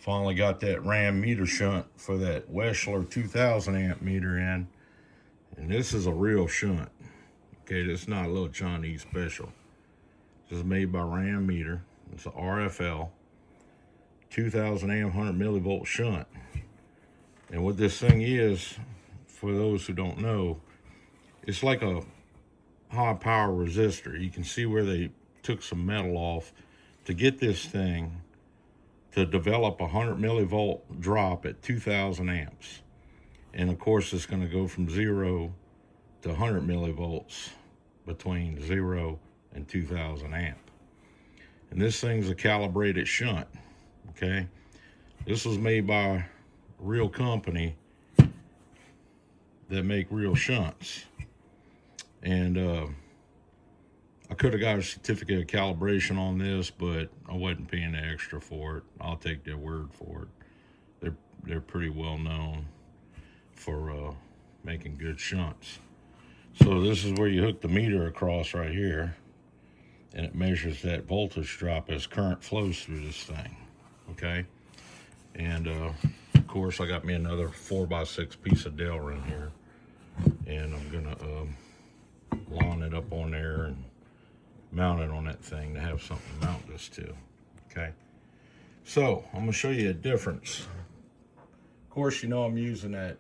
Finally got that Ram meter shunt for that Weschler 2000 amp meter in. And this is a real shunt. Okay, this is not a little Chinese special. This is made by Ram Meter. It's an RFL 2000 amp 100 millivolt shunt. And what this thing is, for those who don't know, it's like a high power resistor. You can see where they took some metal off to get this thing to develop a 100 millivolt drop at 2000 amps. And of course, it's going to go from 0 to 100 millivolts between 0 and 2000 amp. And this thing's a calibrated shunt. Okay, this was made by a real company that make real shunts. And I could have got a certificate of calibration on this, but I wasn't paying the extra for it. I'll take their word for it. They're pretty well known for making good shunts. So this is where you hook the meter across right here, and it measures that voltage drop as current flows through this thing. Okay, and of course I got me another 4x6 piece of Delrin here, and I'm gonna line it up on there and mount it on that thing to have something to mount this to. Okay, so I'm gonna show you a difference. Of course, you know I'm using that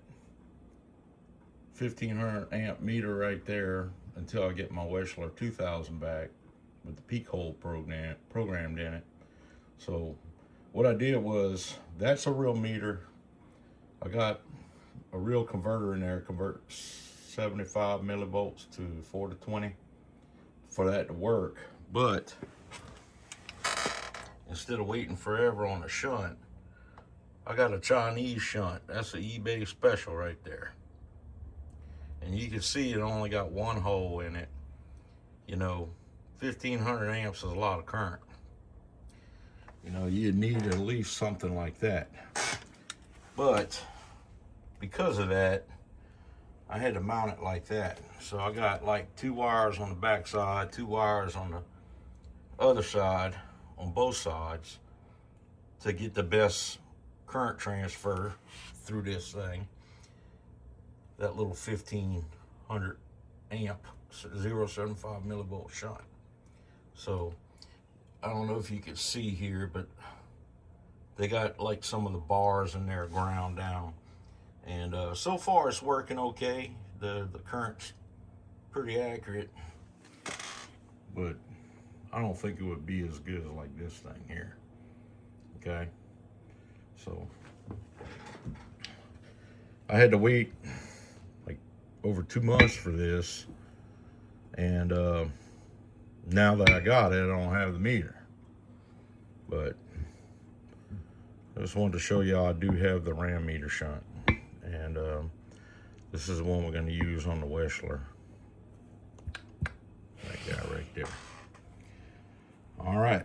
1500 amp meter right there until I get my Weschler 2000 back with the peak hole programmed in it. So what I did was, that's a real meter. I got a real converter in there, convert 75 millivolts to 4 to 20 for that to work. But instead of waiting forever on a shunt, I got a Chinese shunt. That's an eBay special right there. And you can see it only got one hole in it. You know, 1500 amps is a lot of current. You know, you need at least something like that. But because of that, I had to mount it like that. So I got like 2 wires on the back side, 2 wires on the other side, on both sides, to get the best current transfer through this thing. That little 1500 amp 0.75 millivolt shunt. So I don't know if you can see here, but they got like some of the bars in there ground down, and so far it's working okay. The current's pretty accurate, but I don't think it would be as good as like this thing here. Okay, so I had to wait like over 2 months for this, and now that I got it, I don't have the meter. But I just wanted to show y'all I do have the Ram meter shunt, and this is the one we're going to use on the Weschler. That guy right there. All right,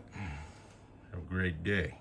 have a great day.